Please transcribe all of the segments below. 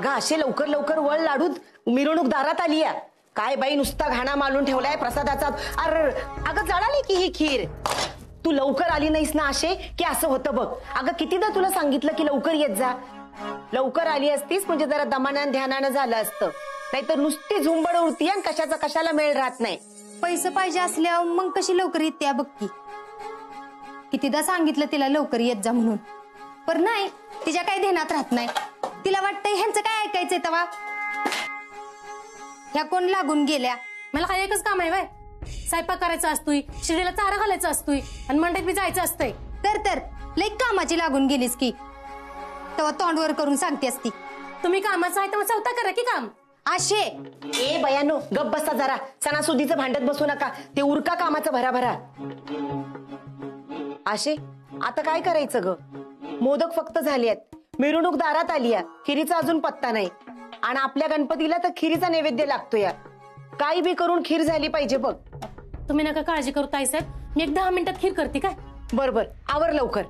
अगं असे लवकर लवकर वळ लाडूत मिरवणूक दारात आली आहे. काय बाई नुसता घाणा मांडून ठेवलाय प्रसादाचा. अगं जळाली की ही खीर. तू लवकर आली नाहीस ना असे की असं होतं बघ. अगं कितीदा तुला सांगितलं की लवकर येत जा. लवकर आली असतीस म्हणजे जरा दमानं ध्यानानं झालं असतं. नाहीतर नुसती झुंबड उडती आणि कशाचा कशाला मेळ राहत नाही. पैसे पाहिजे असल्यावर मग कशी लवकर येते बघ की. कितीदा सांगितलं तिला लवकर येत जा म्हणून, पण नाही, तिच्या काही ध्यानात राहत नाही. तिला वाटतंय ह्यांचं काय ऐकायचंय तेव्हा. ह्या कोण लागून गेल्या. मला काय एकच काम आहे बाय, स्वयंपाक करायचा असतोय, शिडीला चारा घालायचा असतोय आणि मंडईत बी जायचं असतंय. तर लई कामाची लागून गेलीस की तेव्हा तोंडवर करून सांगते असती. तुम्ही कामाचं आहे तर चौथा करा की काम. आशे ए बयानो गप बसा जरा. सणासुदीचं भांडत बसू नका. ते उरका कामाचं भराभरा. आशे आता काय करायचं ग. मोदक फक्त झाले आहेत, मिरवणूक दारात आली आहे, खिरीचा अजून पत्ता नाही. आणि आपल्या गणपतीला तर खिरीचा नैवेद्य लागतोय. काही बी करून खीर झाली पाहिजे बघ. तुम्ही नका काळजी करू ताईसाहेब, मी एक 10 मिनिटात खीर करते काय. बर आवर लवकर.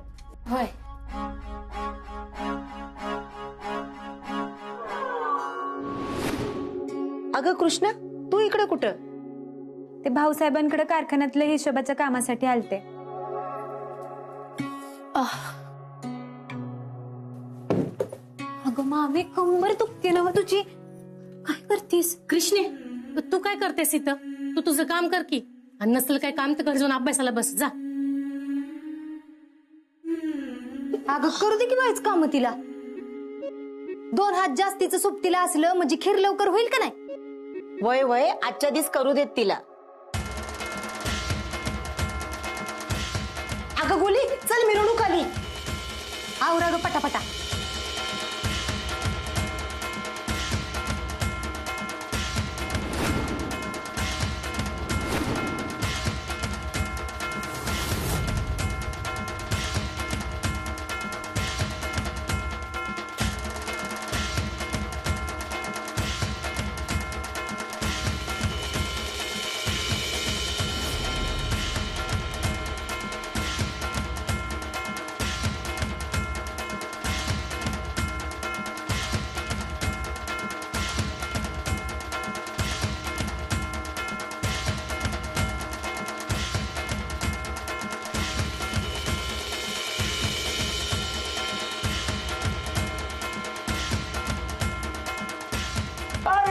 होय. अगं कृष्णा तू इकडे कुठं. ते भाऊसाहेबांकडे कारखान्यातल्या हिशोबाच्या कामासाठी आलते. अगं मामी कंबर दुखते ना तुझी. काय करतीस. कृष्णे तू काय करतेस इथं. तू तुझं काम कर की, आणि नसलं काय काम तर घरी जाऊन अभ्यासाला बस जा. अगं करू दे की बायच काम तिला. 2 हात जास्तीचं सोबतीला असलं म्हणजे खीर लवकर होईल का नाही. वय वय आजच्या दिस करू देत तिला. अगं गोली चल मिरवणूक आली. आवरा ग पटापटा.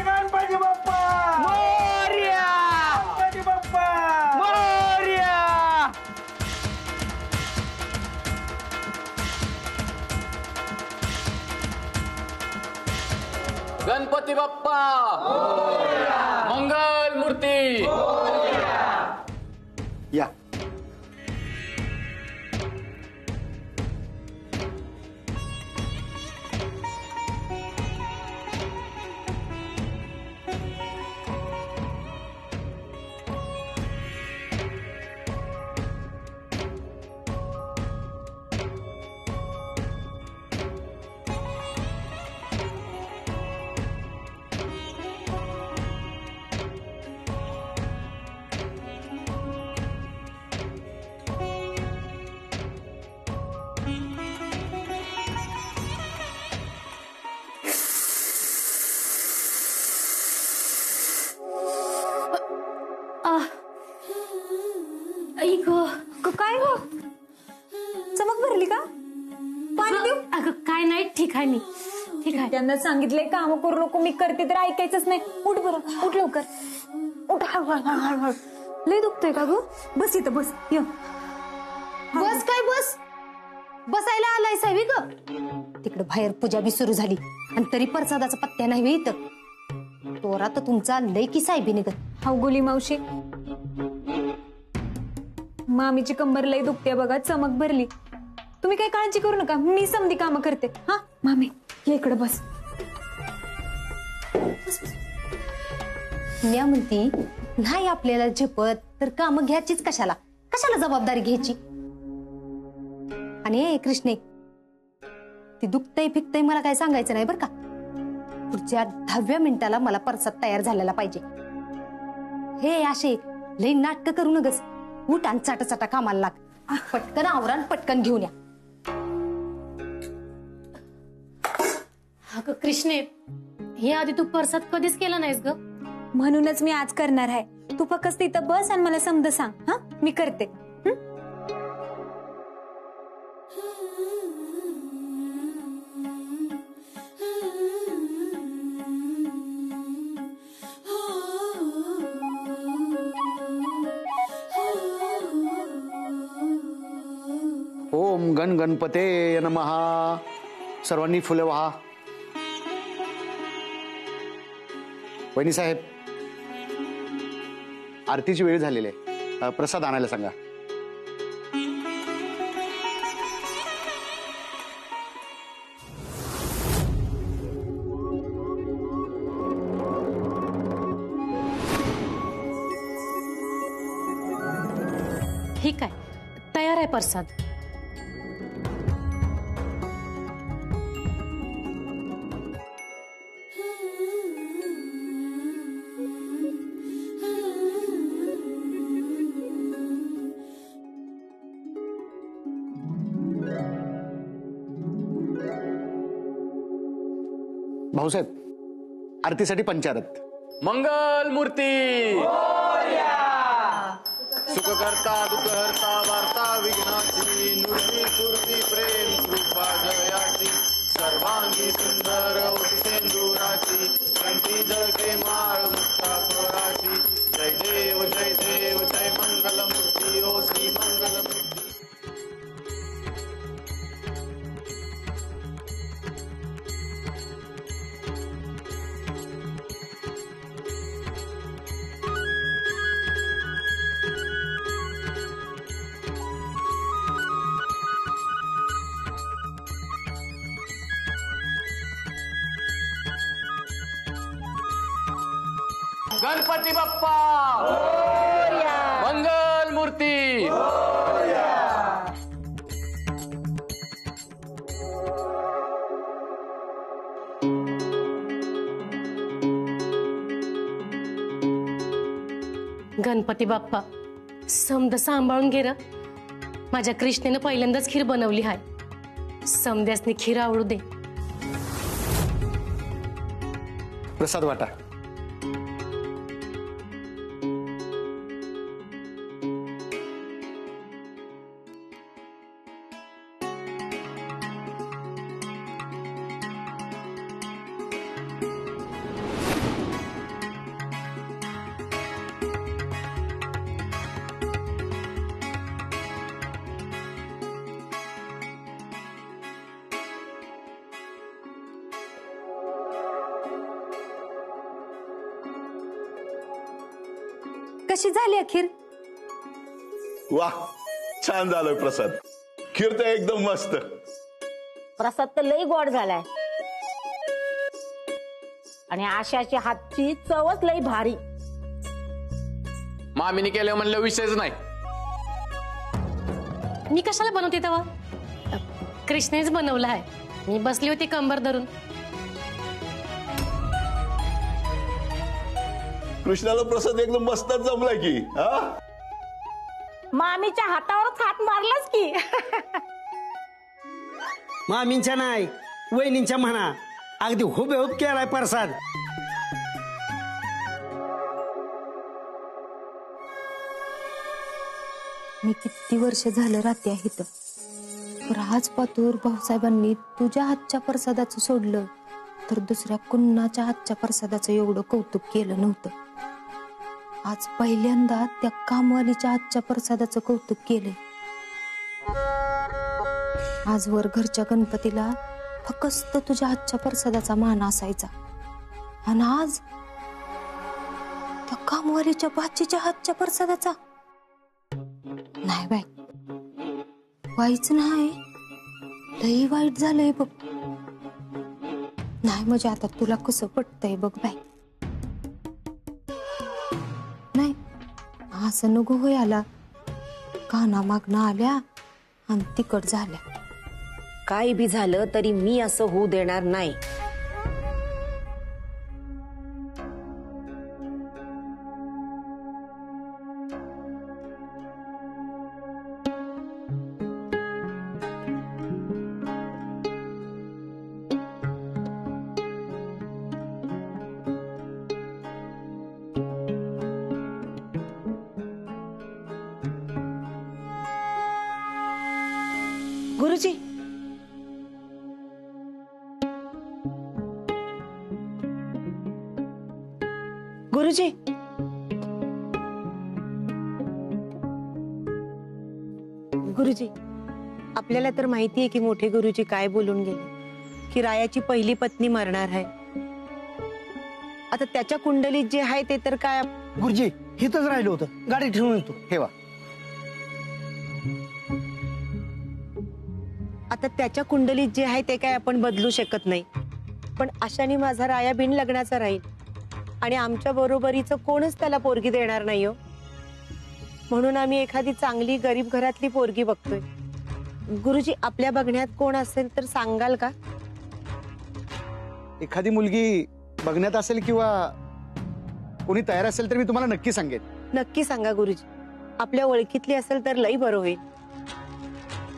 गणपती बाप्पा मोरया. गणपती बाप्पा. मोरया. गणपती बाप्पा मंगल मूर्ती. या काय हो चमक भरली का. पाणी देऊ. अगं काय नाही, ठीक आहे मी, ठीक आहे. त्यांना सांगितलंय काम करू नको, मी करते तर ऐकायचंच नाही. उठ बरं उठ लवकर. उठ हळू. लय दुखतोय का ग. बस इथं बस. य बस काय बस. बसायला आलाय साहेबी ग. तिकडे बाहेर पूजा बी सुरू झाली आणि तरी प्रसादाचा पत्त्या नाही वे इथं. तोरा तर तुमचा लय की साहेबी निघत. हावगोली मावशी, मामीची कंबर लय दुखते बघा, चमक भरली. तुम्ही काही काळजी करू नका, मी समधी काम करते. हा मामी ये इकडे बस. मी म्हणती नाही आपल्याला झेपत तर काम घ्यायचीच कशाला. कशाला जबाबदारी घ्यायची. आणि कृष्णे ती दुखतय फिकतय मला काय सांगायचं नाही बरं का. पुढच्या 10व्या मिनिटाला मला परसाद तयार झालेला पाहिजे. हे असे लई नाटक करू नगस. उठ आणि चाटा कामाला लाग. पटकन आवरा आणि पटकन घेऊन या. अगं कृष्णे, हे आधी तू प्रसाद कधीच केला नाहीस ग. म्हणूनच मी आज करणार आहे. तू फक्त तिथं बस आणि मला समज सांग. हा, मी करते. ओम गण गणपते नमः. सर्वांनी फुले वाहा. वहिनी साहेब, आरतीची वेळ झालेली आहे. प्रसाद आणायला सांगा. ठीक आहे, तयार आहे प्रसाद. भाऊसाहेब, आरतीसाठी पंचारत. मंगल मूर्ती. सुखकर्ता दुःखहर्ता वार्ता विघ्नाची नुर्मी सुरती प्रेम कृपा जयाची सर्वांगी सुंदर सेंदुराची कंठी जगे माळ मुक्ता स्वराची. जय देव जय देव जय मंगल मूर्ती ओ श्री मंगल मूर्ती. गणपती बाप्पा. मंगल मूर्ती. गणपती बाप्पा, समद सांभाळून घे र. माझ्या कृष्णेनं पहिल्यांदाच खीर बनवली आहे. समद्यासनी खीर आवडू दे. प्रसाद वाटा. कशी झाली अखेर? वाह, छान झालं प्रसाद. खीर तर एकदम मस्त. प्रसाद तर लई गोड झालाय आणि आशाची हातची चवच लई भारी. मामीने केलं म्हणलं विषयच नाही. मी कशाला बनवते तेव्हा? कृष्णेच बनवलं आहे. मी बसली होती कंबर धरून. कृष्णाला प्रसाद एकदम मस्तच जमलाय की. हा, मामीच्या हातावरच हात मारलाच की. मामींच्या नाही, वहिनींच्या म्हणा. अगदी हुबेहूब केलाय प्रसाद. मी किती वर्ष झालं राहते आहे इथं, पर आज पातूर भाऊसाहेबांनी तुझ्या हातच्या प्रसादाचं सोडलं तर दुसऱ्या कुणाच्या हातच्या प्रसादाचं एवढं कौतुक केलं नव्हतं. आज पहिल्यांदा त्या कामवालीच्या हातच्या प्रसादाचं कौतुक केलंय. आजवर घरच्या गणपतीला फक्त तुझ्या हातच्या प्रसादाचा मान असायचा आणि आज त्या कामवालीच्या भाचीच्या हातच्या प्रसादाचा. नाही बाई, वाईच नाही, लई वाईट झालंय बघ. नाही म्हणजे आता तुला कसं पटतंय बघ बाई. नाही असं नको होय. आला काना मागणं आल्या आणि तिकड झाल्या. काय बी झालं तरी मी असं होऊ देणार नाही. गुरुजी गुरुजी गुरुजी आपल्याला तर माहिती आहे की मोठे गुरुजी काय बोलून गेले की रायाची पहिली पत्नी मरणार आहे. आता त्याच्या कुंडलीत जे आहे ते तर काय गुरुजी हिथंच राहिलो होतं, गाडी ठेवून येतो. ठेवा. आता त्याच्या कुंडलीत जे आहे ते काय आपण बदलू शकत नाही. पण अशाने माझा राया बिन लग्नाचा राहील आणि आमच्या बरोबरीचं कोणच त्याला पोरगी देणार नाही हो. म्हणून आम्ही एखादी चांगली गरीब घरातली पोरगी बघतोय. गुरुजी आपल्या बघण्यात कोण असेल तर सांगाल का? एखादी मुलगी बघण्यात असेल किंवा कोणी तयार असेल तर मी तुम्हाला नक्की सांगेन. नक्की सांगा गुरुजी. आपल्या ओळखीतली असेल तर लई बरं होईल.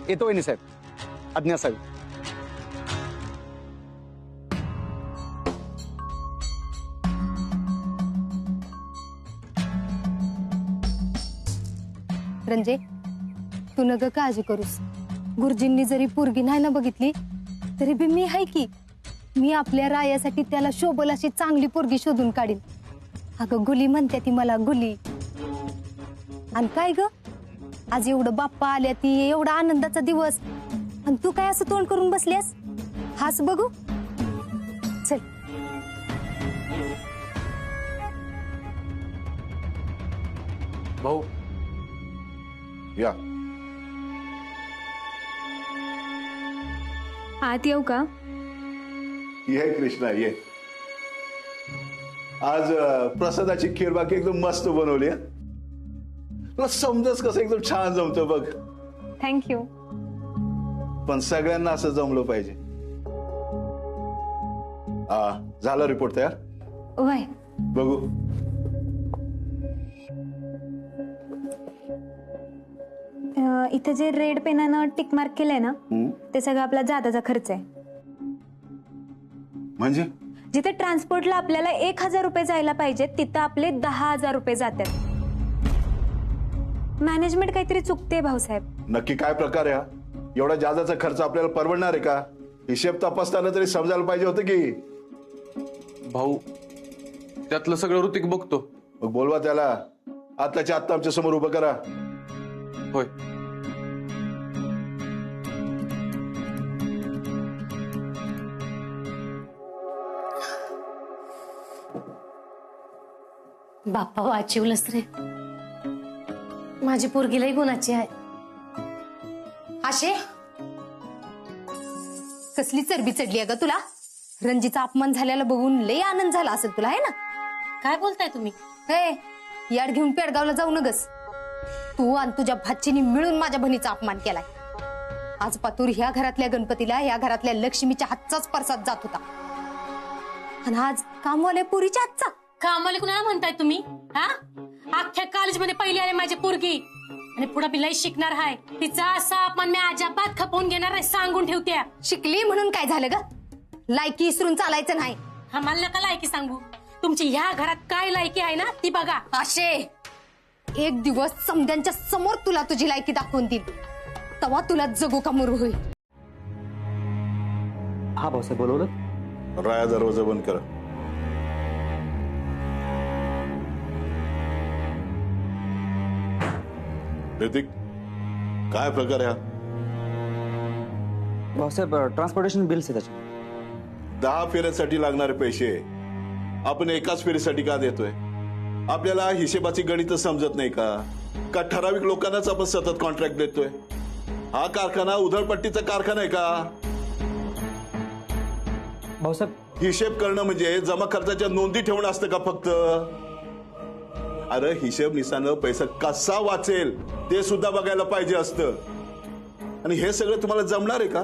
येतो वहिनी साहेब, आज्ञा असावी. रंजे, तू नग काळजी करूस. गुरुजींनी जरी पोरगी नाही ना बघितली तरी बी मी आहे की. मी आपल्या रायासाठी त्याला शोभल अशी चांगली पोरगी शोधून काढीन. अगं गुली म्हणते ती मला, गुली. आणि काय ग, आज एवढं बाप्पा आल्या ती, एवढा आनंदाचा दिवस, आणि तू काय असं तोंड करून बसल्यास? हाच बघू. चल. भाऊ या. आत येऊ का? ये कृष्णा ये. आज प्रसादाची खीर बाकी एकदम मस्त बनवली आहे. तुला समजच कसं एकदम छान जमतं बघ. थँक्यू. पण सगळ्यांना असं जमलं पाहिजे. झाला रिपोर्ट तयार? वय बघू. इथे जे रेड पेनानं टिक मार्क केलंय ना ते सगळं आपला जादाचा खर्च आहे. म्हणजे जिथे ट्रान्सपोर्टला आपल्याला 1,000 रुपये जायला पाहिजे तिथं आपले 10,000 रुपये जातात. मॅनेजमेंट काहीतरी चुकते भाऊसाहेब. नक्की काय प्रकार आहे हा? एवढा जादाचा खर्च आपल्याला परवडणार आहे का? हिशेब तपासताना तरी समजायला पाहिजे होतं की. भाऊ त्यातलं सगळं ऋतिक बघतो. मग बोलवा त्याला, आत्ताच्या आत्ता आमच्या समोर उभं करा. होय. बाप्पा वाचवलंच रे. माझी पोरगीलाही गुणाची आहे. आशे, कसली चरबी चढली आहे ग तुला? रंजीचा अपमान झालेला बघून लय आनंद झाला असेल तुला, आहे ना? काय बोलताय तुम्ही? हे याड घेऊन पेडगावला जाऊ नगस. तू आणि तुझ्या भाचीनी मिळून माझ्या बहिणीचा अपमान केलाय. आज पातूर ह्या घरातल्या गणपतीला, ह्या घरातल्या लक्ष्मीच्या हातचाच प्रसाद जात होता, आणि आज कामवाल्या पुरीच्या हातचा. कामाला कुणाला म्हणताय तुम्ही? हा, अख्ख्या कॉलेजमध्ये पहिली आले माझी पोरगी, आणि पुढे बी लई शिकणार आहे. तिचा असा अपमान मी अजिबात खपवून घेणार नाही, सांगून ठेवते. शिकली म्हणून काय झालं ग? लायकी इसरून चालायचं नाही. हा, मला नका लायकी सांगू. तुमची ह्या घरात काय लायकी आहे ना ती बघा. आशे, एक दिवस समद्यांच्या समोर तुला तुझी लायकी दाखवून देईल, तेव्हा तुला जगू का मरू होईल. हा भाऊसाहेब बोलवलं. राया दरवाजा बंद करा. ऋतिक, काय प्रकार आहे हा? भाऊसाहेब ट्रान्सपोर्टेशन बिल्स आहे त्याचे. 10 फेऱ्यांसाठी लागणारे पैसे आपण एकाच फेरीसाठी का देतोय? आपल्याला हिशेबाची गणित समजत नाही का ठराविक लोकांनाच आपण सतत कॉन्ट्रॅक्ट देतोय? हा कारखाना उधळपट्टीचा कारखाना आहे का? भाऊसाहेब, हिशेब करणं म्हणजे जमा खर्चाच्या नोंदी ठेवणं असतं का फक्त? अरे हिशेब निसानं पैसा कसा वाचेल ते सुद्धा बघायला पाहिजे असतं. आणि हे सगळं तुम्हाला जमणार आहे का?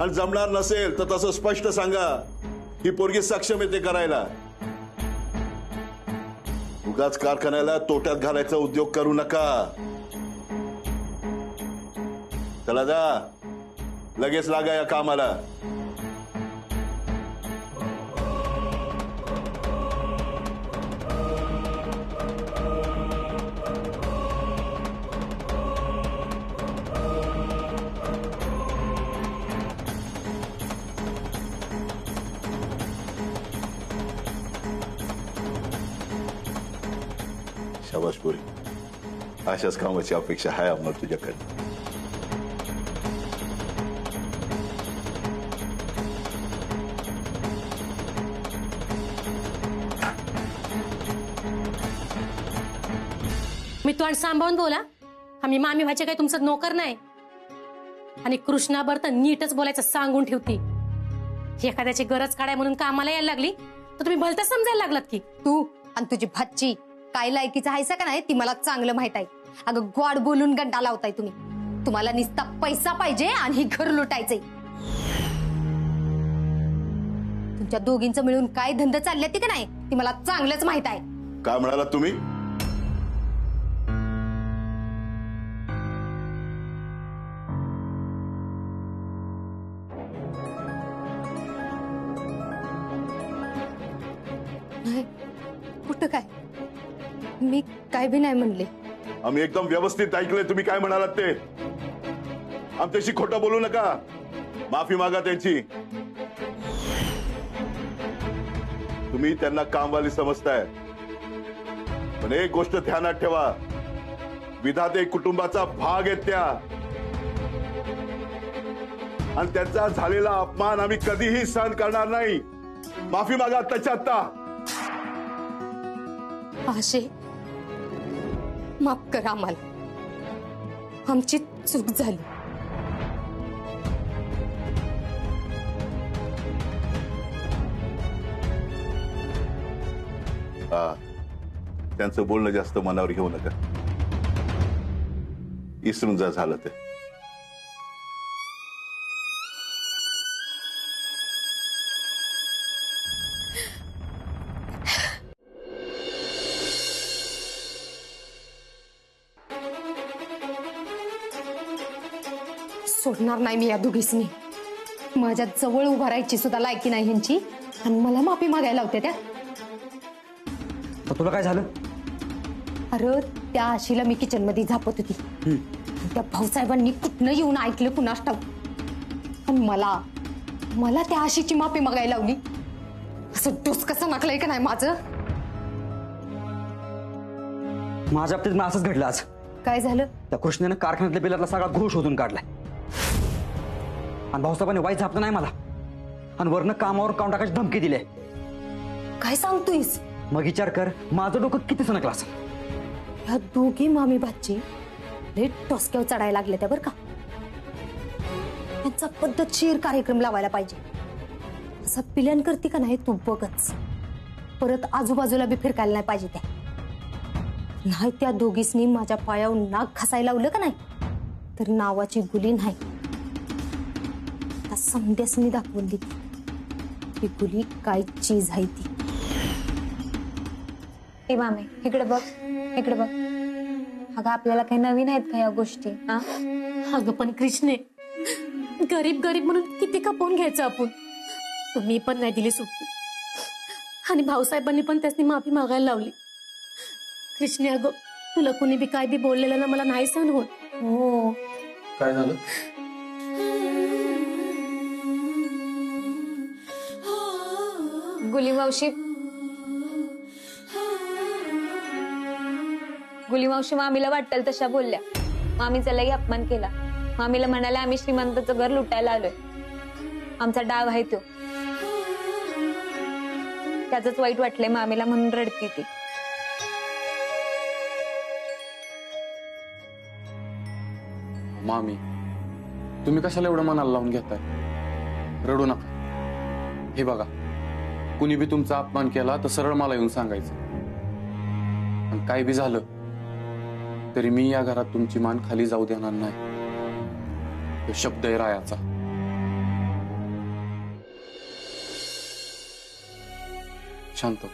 आणि जमणार नसेल तर तसं स्पष्ट सांगा, ही पोरगी सक्षम आहे ते करायला. उगाच कारखान्याला तोट्यात घालायचा उद्योग करू नका. चला जा, लगेच लागा या कामाला. शाबास पोरी, अशाच कामाची अपेक्षा आहे आम्हाला तुझ्याकडे. मी तोंड सांभाळून बोला. आम्ही मामी व्हायचे काही तुमचं नोकर नाही. आणि कृष्णाबर तर नीटच बोलायचं सांगून ठेवती. एखाद्याची गरज काढाय म्हणून कामाला यायला लागली तर तुम्ही भलतं समजायला लागलात की. तू आणि तुझी भाची काय लायकीचं हायसा का नाही ती मला चांगलं माहित आहे. अगं गोड बोलून गंडा लावताय तुम्ही. तुम्हाला निस्ता पैसा पाहिजे आणि ही घर लुटायचंय. तुमच्या दोघींचं मिळून काय धंदा चालले ती का नाही ती मला चांगलंच माहित आहे. काय म्हणाला तुम्ही? नाही कुठं काय मी काय बी नाही म्हणले. आम्ही एकदम व्यवस्थित ऐकलंय तुम्ही काय म्हणालात ते. आमच्याशी खोटं बोलू नका. माफी मागा त्यांची. तुम्ही त्यांना कामवाली समजताय, पण एक गोष्ट ध्यानात ठेवा, विधाते कुटुंबाचा भाग आहेत त्या, आणि त्यांचा झालेला अपमान आम्ही कधीही सहन करणार नाही. माफी मागा आत्ताच्या आत्ता. आशे माफ करा आम्हाला. आमची चूक झाली. हा, त्यांचं बोलणं जास्त मनावर घेऊ नका. इसरून जा झालं ते. सोडणार नाही मी या दोघीसनी. माझ्या जवळ उभा राहायची सुद्धा लायकी नाही ह्यांची आणि मला माफी मागायला लावते त्या. तुला काय झालं? अरे त्या आशीला मी किचन मध्ये झापत होती. त्या भाऊसाहेबांनी कुठनं येऊन ऐकलं कुणास ठाऊक. आणि मला त्या आशीची माफी मागायला लावली. असं डोस कसं नाकलंय का नाही माझं. माझ्या बाबतीत असंच घडलं आज. काय झालं? त्या कृष्णाने कारखान्यातल्या बिलातला सगळा घोष शोधून काढलाय आणि भाऊसाहेबांनी वाईट झापलं नाही मला आणि वरनं कामावर काउंट टाकायची धमकी दिली. काय सांगतोयस? मग विचार कर माझं डोकं किती सणकलं असेल. ह्या दोघी मामी भाची लय टोसक्यावर चढायला लागल्या त्या बरं का. यांचा पद्धतशीर कार्यक्रम लावायला पाहिजे. असा पिल्यान करते का नाही तू बघच. परत आजूबाजूला बी फिरकायला नाही पाहिजे त्या. नाही त्या दोघीसनी माझ्या पायावर नाक घासायला लावलं का नाही तर नावाची गुली नाही. त्या समध्यासनी दाखवून दिली ही गुली काय चीज आहे ती. ए मामे इकडे बघ, इकडे बघ. अगं आपल्याला काही नवीन आहेत का या गोष्टी? हा अगं पण कृष्णे, गरीब गरीब म्हणून किती खपवून घ्यायचं आपण. तुम्ही पण नाही दिली सुट्टी आणि भाऊसाहेबांनी पण त्यासनी माफी मागायला लावली. कृष्णे अगं तुला कुणी बी काय बी बोललेलं ना मला नाही सहन होत. हो काय झालं? गुली मावशी मामीला वाटेल तशा बोलल्या. मामीचा लई अपमान केला. मामीला म्हणाले आम्ही श्रीमंताचं घर लुटायला आलोय. आमचा डाव आहे तो. त्याच वाईट वाटलंय मामीला म्हणून रडती ती. मामी तुम्ही कशाला एवढं मनाला लावून घेताय? रडू नका. हे बघा, कुणी बी तुमचा अपमान केला तर सरळ मला येऊन सांगायचं. आणि काय बी झालं तरी मी या घरात तुमची मान खाली जाऊ देणार नाही. तो शब्द आहे रायाचा. शांत.